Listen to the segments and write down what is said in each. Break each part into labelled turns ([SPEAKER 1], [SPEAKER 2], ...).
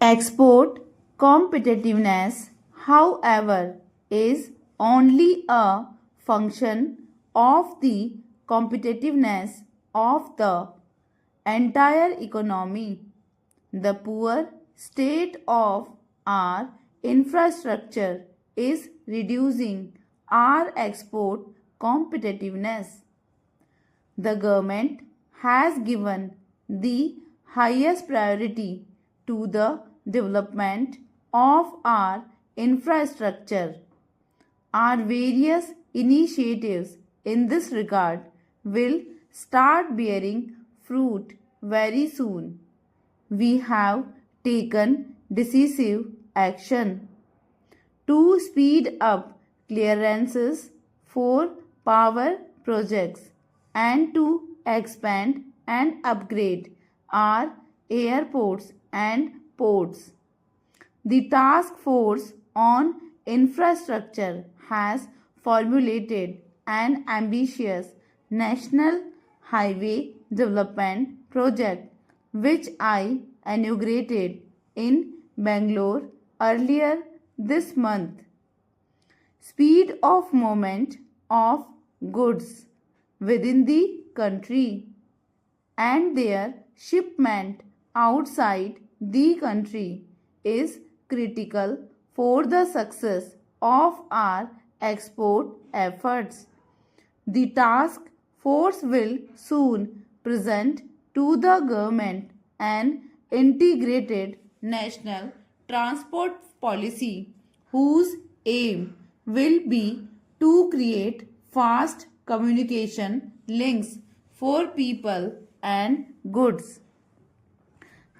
[SPEAKER 1] Export competitiveness, however, is only a function of the competitiveness of the entire economy. The poor state of our infrastructure is reducing our export competitiveness. The government has given the highest priority to the development of our infrastructure. Our various initiatives in this regard will start bearing fruit very soon. We have taken decisive action to speed up clearances for power projects and to expand and upgrade our airports and ports. The task force on infrastructure has formulated an ambitious national highway development project which I inaugurated in Bangalore earlier this month. Speed of movement of goods within the country and their shipment outside the country is critical for the success of our export efforts. The task force will soon present to the government an integrated national transport policy whose aim will be to create fast communication links for people and goods.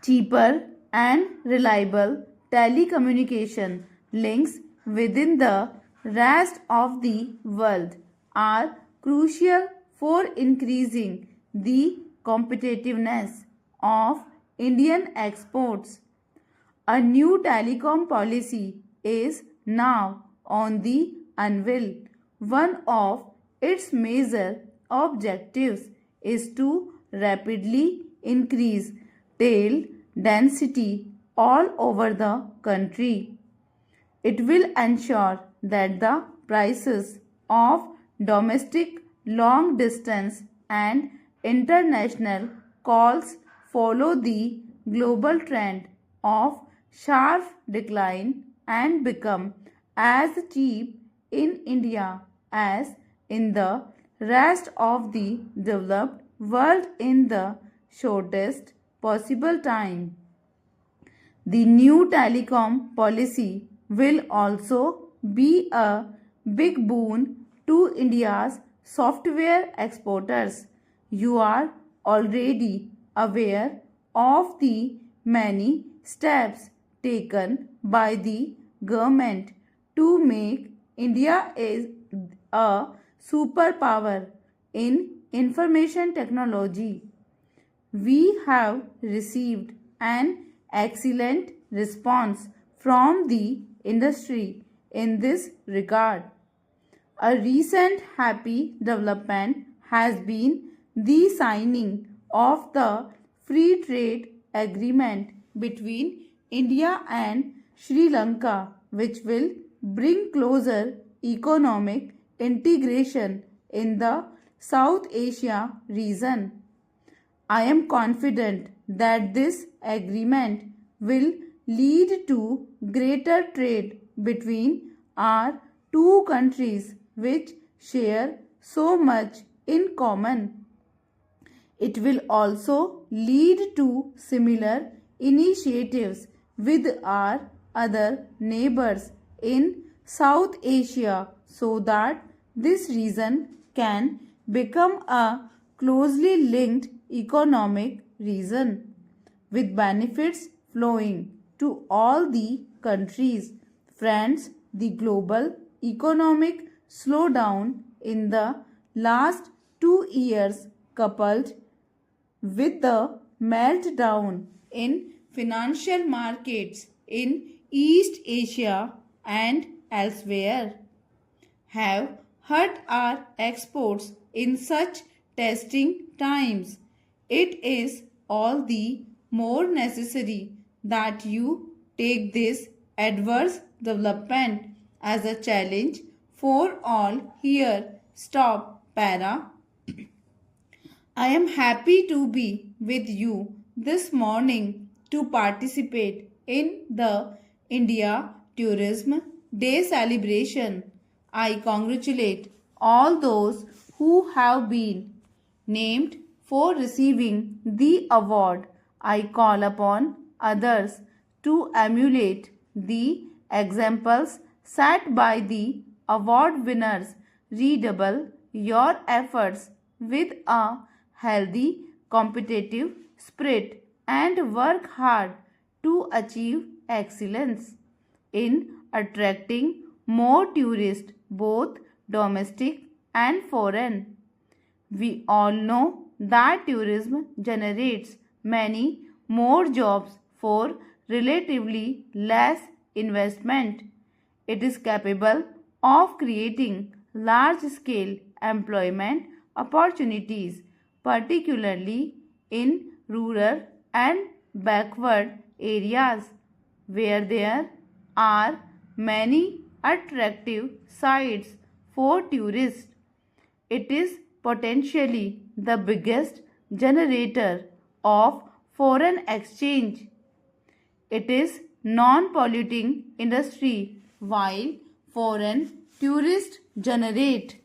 [SPEAKER 1] Cheaper and reliable telecommunication links within the rest of the world are crucial for increasing the competitiveness of Indian exports. A new telecom policy is now on the anvil. One of its major objectives is to rapidly increase tel density all over the country. It will ensure that the prices of domestic long distance and international calls follow the global trend of sharp decline and become as cheap in India as in the rest of the developed world in the shortest possible time. The new telecom policy will also be a big boon to India's software exporters. You are already aware of the many steps taken by the government to make India a superpower in information technology. We have received an excellent response from the industry in this regard. A recent happy development has been the signing of the free trade agreement between India and Sri Lanka, which will bring closer economic integration in the South Asia region. I am confident that this agreement will lead to greater trade between our two countries which share so much in common. It will also lead to similar initiatives with our other neighbors in South Asia so that this region can become a closely linked economic region with benefits flowing to all the countries. Friends, the global economic slowdown in the last 2 years coupled with the meltdown in financial markets in East Asia and elsewhere have hurt our exports in such testing times. It is all the more necessary that you take this adverse development as a challenge for all here. Stop. Para. I am happy to be with you this morning to participate in the India Tourism Day celebration. I congratulate all those who have been named for receiving the award. I call upon others to emulate the examples set by the award winners. Redouble your efforts with a healthy, competitive spirit and work hard to achieve excellence in attracting more tourists, both domestic and foreign. We all know that tourism generates many more jobs for relatively less investment. It is capable of creating large scale employment opportunities, particularly in rural and backward areas where there are many attractive sites for tourists. It is potentially the biggest generator of foreign exchange. It is non-polluting industry while foreign tourists generate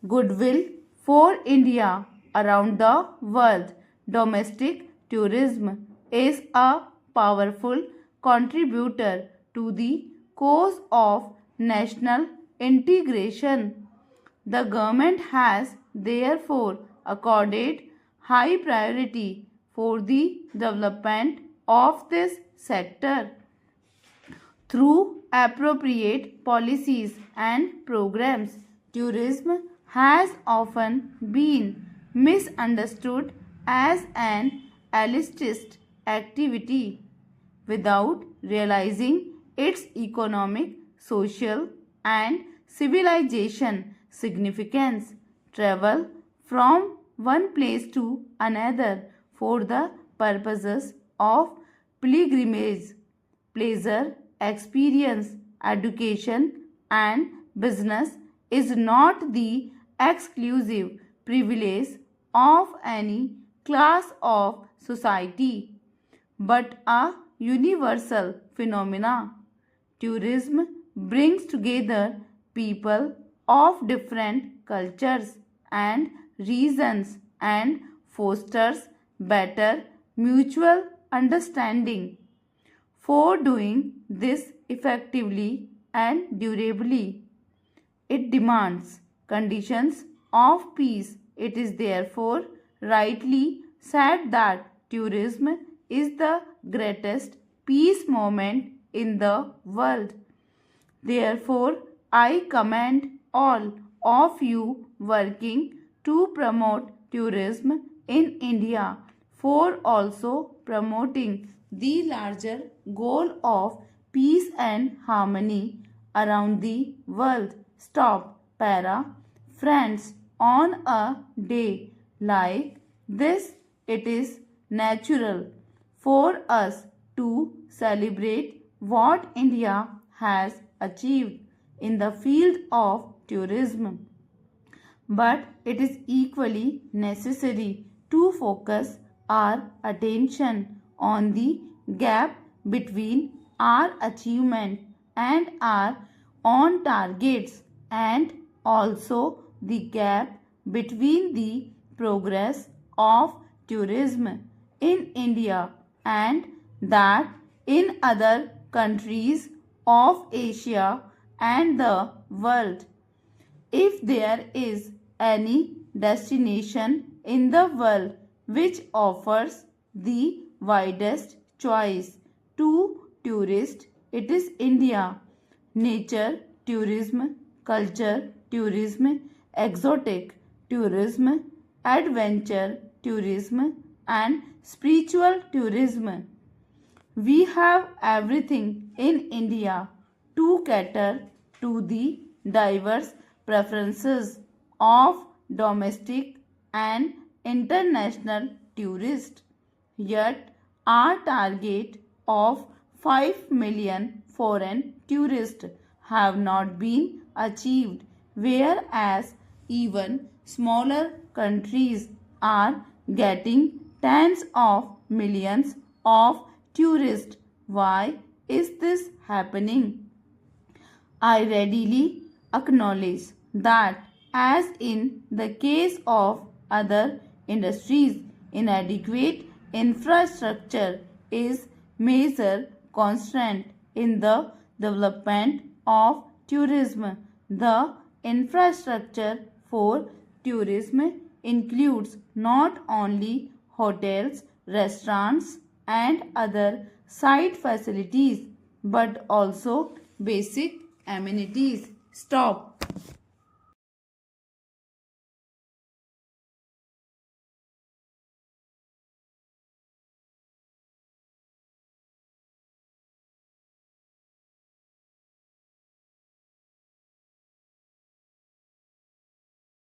[SPEAKER 1] goodwill for India around the world. Domestic tourism is a powerful contributor to the cause of national integration. The government has therefore accorded high priority for the development of this sector through appropriate policies and programs. Tourism has often been misunderstood as an elitist activity without realizing its economic, social, and civilization significance. Travel from one place to another for the purposes of pilgrimage, pleasure, experience, education, and business is not the exclusive privilege of any class of society but a universal phenomena. Tourism brings together people of different cultures and regions and fosters better mutual understanding. For doing this effectively and durably, it demands conditions of peace. It is therefore rightly said that tourism is the greatest peace moment in the world. Therefore, I commend all of you working to promote tourism in India for also promoting the larger goal of peace and harmony around the world. Stop. Para. Friends, on a day like this, it is natural for us to celebrate what India has achieved in the field of tourism. But it is equally necessary to focus our attention on the gap between our achievement and our own targets and also the gap between the progress of tourism in India and that in other countries of Asia and the world. If there is any destination in the world which offers the widest choice to tourists, it is India. Nature tourism, culture tourism, exotic tourism, adventure tourism, and spiritual tourism. We have everything in India to cater to the diverse preferences of domestic and international tourists. Yet, our target of 5 million foreign tourists have not been achieved, whereas even smaller countries are getting tens of millions of tourists. Why is this happening? I readily acknowledge that, as in the case of other industries, inadequate infrastructure is major constraint in the development of tourism. The infrastructure for tourism includes not only hotels, restaurants, and other site facilities but also basic amenities. Stop.